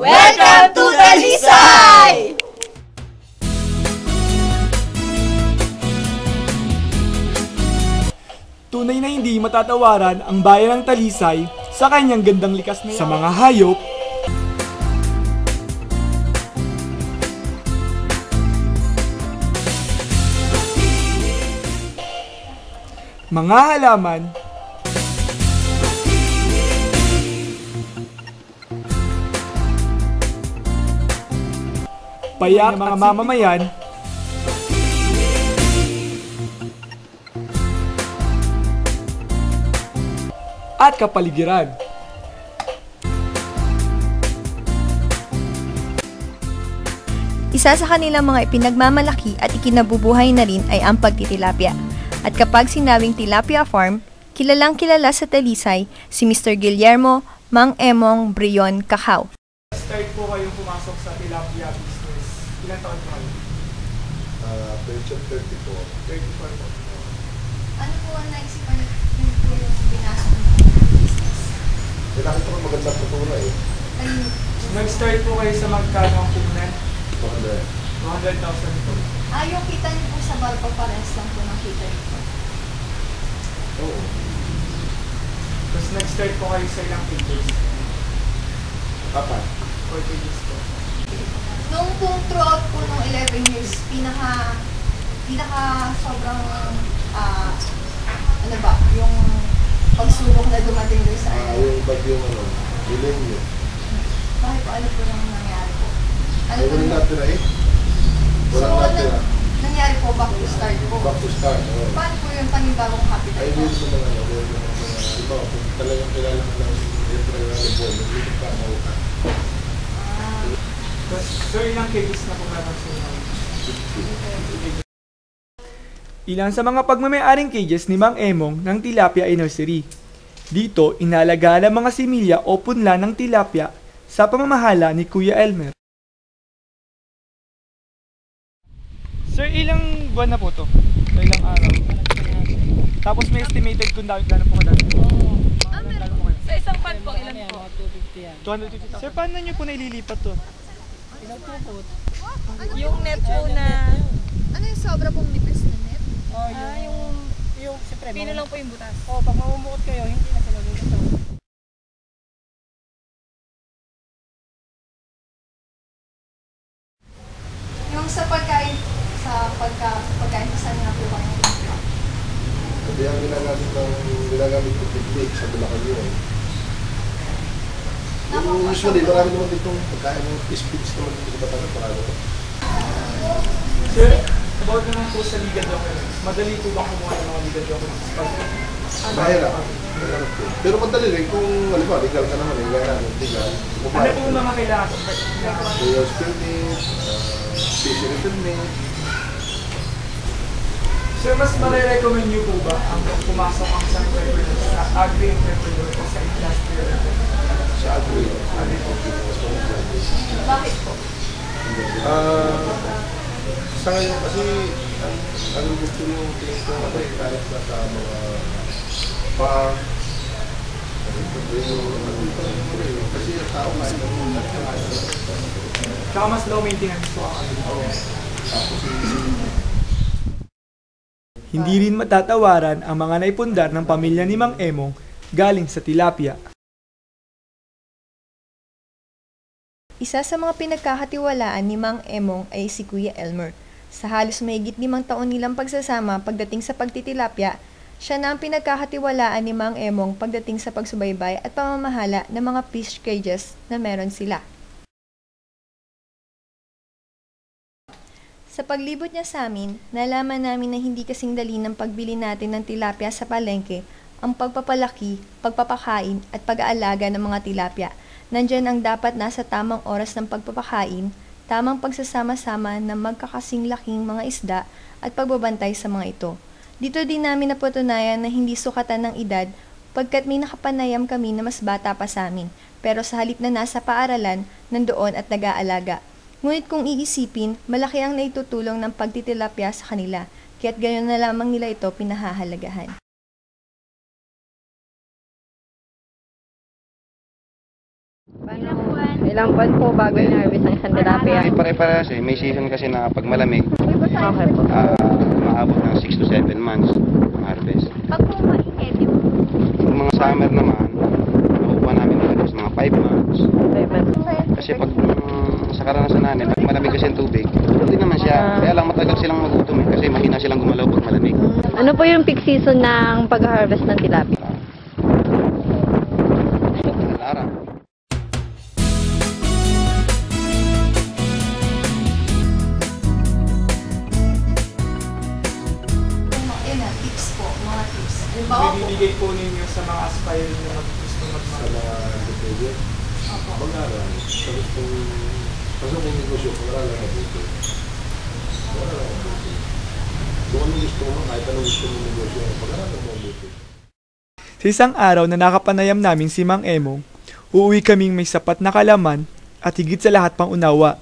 Welcome to Talisay! Tunay na hindi matatawaran ang bayan ng Talisay sa kanyang gandang likas na sa mga hayop, mga halaman, payak ng mga mamamayan, at kapaligiran. Isa sa kanilang mga ipinagmamalaki at ikinabubuhay na rin ay ang pagtitilapia. At kapag sinabing Tilapia Farm, kilalang kilala sa Talisay si Mr. Guillermo Mang Emong Brion Cacao. Start po kayong pumasok sa tilapia business. Ilang taon po kayo? Pension 34. 34 po. Ano po ang naisipan yung binasok ng business? Nakita ko magandang kultura eh. Nag-start po kayo sa magkano ang punan? 200. 100,000 po. Yung kita niyo po sa barko pares lang po ng kita niyo po. Oo. Tapos nag-start po kayo sa ilang pages? 4. 4 pages po. Nung po throughout po nung 11 years, pinaka sobrang, ano ba, yung pagsubok na dumating doon sa Yung bagyong bilhin nyo. Bakit po ano po nang nangyari po? Ay, walang natira eh. Walang natira. Nangyari po back to start po? Back to start. Paano po yung panibagong capital Ay, po? dito sa mga iba, kung talagang kailangan ka lang yung talagang report, dito ka mauka. So ilang pages na po meron sa inyo? Ilan sa mga pagmamayaring cages ni Mang Emong ng Tilapia Nursery. Dito, inalagaan ang mga similya o punla ng tilapia sa pamamahala ni Kuya Elmer. Sir, ilang buwan na po to? O ilang araw? Tapos may estimated kung gano'n po kadami? Sa isang pan po, ilan po? 250,000. Sir, paano nyo po naililipat to? Yung net po na... Ano yung sobra pong nipis na net? yung siyempre, pino lang po yung butas. Pag mamumukot kayo, hindi na sila dito. Yung sa pagkain, saan nga po kayo? Hindi ang ginagamit ko technique sa Bulacan yun. Usually, marami naman ditong pagkain ng speech naman dito sa Batangas, marami ito. Sir, about naman po sa legal documents, madali po ba kumuha ng mga legal documents? Mahirap. Pero madali rin kung, halimbawa, legal ka naman, legal. Ano po yung mga kailangan? Sales permit, fishery permit. Sir, mas marirecommend niyo po ba ang pumasok ang sa entrepreneur, sa agri-entrepreneur o sa industrial entrepreneur? Sa agri. Bakit po? Sa ngayon kasi, ang agriculture yung tingin ko kahit na sa mga farm, kasi yung tao kahit na Tsaka mas low maintenance po ang Hindi rin matatawaran ang mga naipundar ng pamilya ni Mang Emong galing sa tilapia. Isa sa mga pinagkakatiwalaan ni Mang Emong ay si Kuya Elmer. Sa halos mahigit 5 taon nilang pagsasama pagdating sa pagtitilapia, siya na ang pinagkakatiwalaan ni Mang Emong pagdating sa pagsubaybay at pamamahala ng mga fish cages na meron sila. Sa paglibot niya sa amin, nalaman namin na hindi kasing dali ng pagbili natin ng tilapia sa palengke ang pagpapalaki, pagpapakain at pag-aalaga ng mga tilapia. Nandyan ang dapat nasa tamang oras ng pagpapakain, tamang pagsasama-sama ng magkakasing laking mga isda at pagbabantay sa mga ito. Dito din namin napatunayan na hindi sukatan ng edad pagkat may nakapanayam kami na mas bata pa sa amin, pero sa halip na nasa paaralan, nandoon at nag-aalaga. Ngunit kung iisipin, malaki ang naitutulong ng pagtitilapia sa kanila, kaya't gayon na lamang nila ito pinahahalagahan. Ilang buwan po bago i-harvest ang isang tilapia? Ay, pare-parehas eh. May season kasi na pag malamig, Okay po. umaabot ng 6 to 7 months ang harvest. Pag po mainit, yung Pag mga summer naman, nakukuha namin madalas mga 5 months. Kasi pag sa karanasan namin, pag malamig kasi ang tubig, hindi naman siya. Kaya lang matagal silang magutom eh, kasi mahina silang gumalaw pag malamig. Ano po yung peak season ng pag-harvest ng tilapia? Araw. Tips po, mga tips. Bibigay po ninyo sa mga aspiring na gusto Sa mag-market. mga entrepreneur, mag-aral. Sa gustong pasok yung negosyo, mag-aral ang mabuti. Mag-aral ang mabuti. Kung ano gusto mo, kahit anong gusto mo negosyo, mag-aral ang mabuti. Sa isang araw na nakapanayam namin si Mang Emong, uuwi kaming may sapat na kalaman at higit sa lahat pang unawa.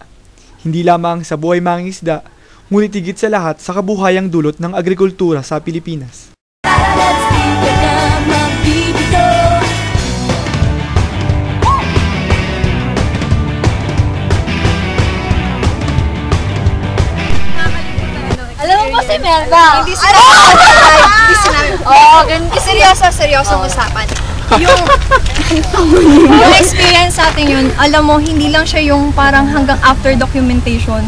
Hindi lamang sa buhay mangingisda, ngunit higit sa lahat sa kabuhayang dulot ng agrikultura sa Pilipinas. Alam mo po si Melba? Hindi Oo, ganun. Seryosong usapan. Yung experience sa atin yun, alam mo, hindi lang siya yung parang hanggang after documentation.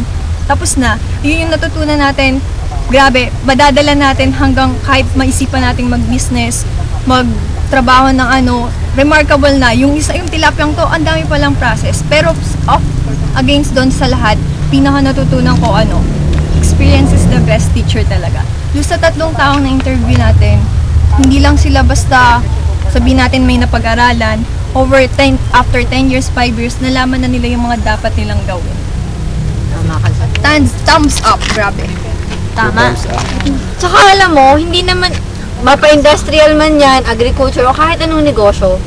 Tapos na, yun yung natutunan natin. Grabe, madadala natin hanggang kahit maisipan nating mag-business, magtrabaho ng remarkable na. Yung tilapyang to, ang dami palang process. Pero against doon sa lahat, pinaka natutunan ko experience is the best teacher talaga. Yung sa 3 taong na-interview natin, hindi lang sila basta sabihin natin may napag-aralan, after 10 years, 5 years, nalaman na nila yung mga dapat nilang gawin. Thumbs up, grabe. Tama. Tsaka alam mo, hindi naman, mapa-industrial man yan, agriculture, o kahit anong negosyo,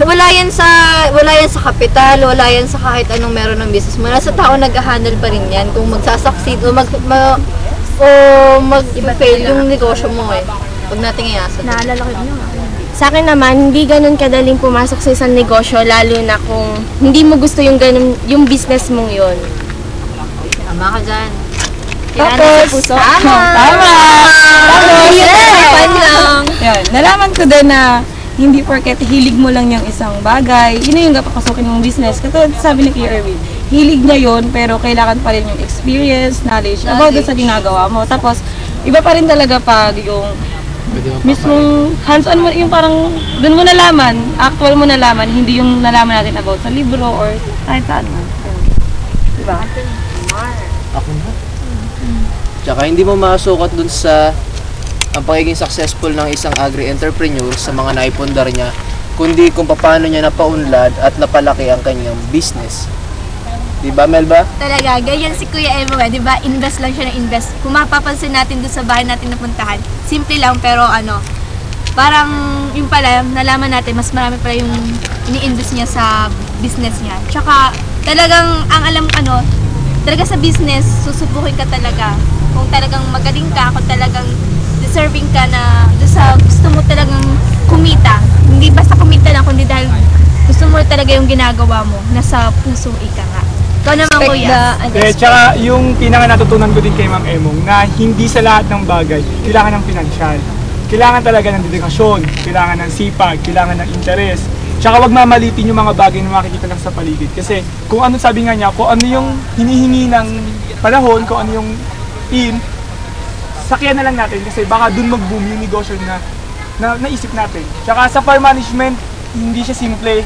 wala yan sa kapital, wala yan sa kahit anong meron ng business mo. Nasa tao nag-handle pa rin yan kung magsasucceed o mag-fail yung negosyo mo eh. Huwag natin iasa. Naalala ko yun. Sa akin naman, hindi ganun kadaling pumasok sa isang negosyo, lalo na kung hindi mo gusto yung business mong yun. Tama ka dyan. Tapos, tama! Tapos, Yan, nalaman ko din na hindi porket hilig mo lang yung isang bagay, yun na yung papasukin mong business. Katulad sabi ni Kuya Erwin, hilig niya yun, pero kailangan pa rin yung experience, knowledge about sa ginagawa mo. Tapos, iba pa rin talaga pag yung mismong hands-on mo, yung parang doon mo nalaman, actual mo nalaman, hindi yung nalaman natin about sa libro or kahit saan man. Diba? Ako na. Tsaka hindi mo masukat dun sa ang pagiging successful ng isang agri-entrepreneur sa mga naipundar niya, kundi kung paano niya napaunlad at napalaki ang kanyang business. Diba, Melba? Talaga, ganyan si Kuya Emo, di ba? Invest lang siya ng invest. Kung mapapansin natin doon sa bahay natin napuntahan, simple lang pero parang yung pala, nalaman natin, mas marami pala yung ini-invest niya sa business niya. Tsaka talagang, ang alam talaga sa business, susubukin ka talaga. Kung talagang magaling ka, kung talagang deserving ka na sa gusto mo talagang kumita. Hindi basta kumita lang, kundi dahil gusto mo talaga yung ginagawa mo, nasa puso ika nga. Ikaw naman, Kuya. Tsaka yung pinaka natutunan ko din kay Ma'am Emong na hindi sa lahat ng bagay kailangan ng pinansyal. Kailangan talaga ng dedikasyon, kailangan ng sipag, kailangan ng interes. Tsaka wag mamalitin yung mga bagay na makikita lang sa paligid. Kasi kung ano sabi nga niya, kung ano yung hinihingi ng panahon, kung ano yung sakyan na lang natin kasi baka dun mag-boom yung negosyo na naisip natin. Tsaka sa farm management, hindi siya simple,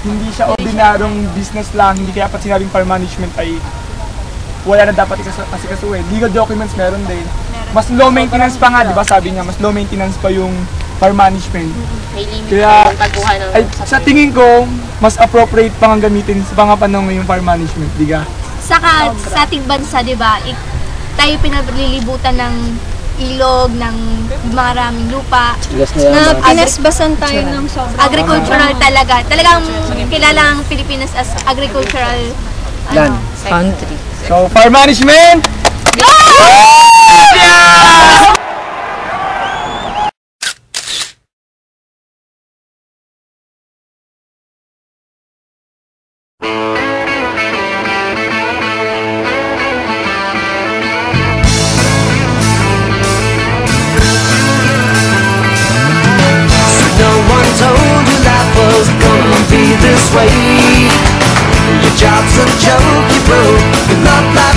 hindi siya ordinaryong business lang, hindi kaya pat sinabing farm management ay wala na dapat asikasuhin. Legal documents meron din. Mas low maintenance pa nga, di ba sabi niya, mas low maintenance pa yung farm management. Kaya sa tingin ko, mas appropriate pang gamitin sa mga panahon ngayong farm management, di ba? Saka sa ating bansa, di ba, tayo pinalilibutan ng ilog, ng maraming lupa. Na pinasbasan tayo ng sobrang Agricultural talaga. Talagang kilala ang Pilipinas as agricultural Country. So, farm management! job's a joke you broke. Your love life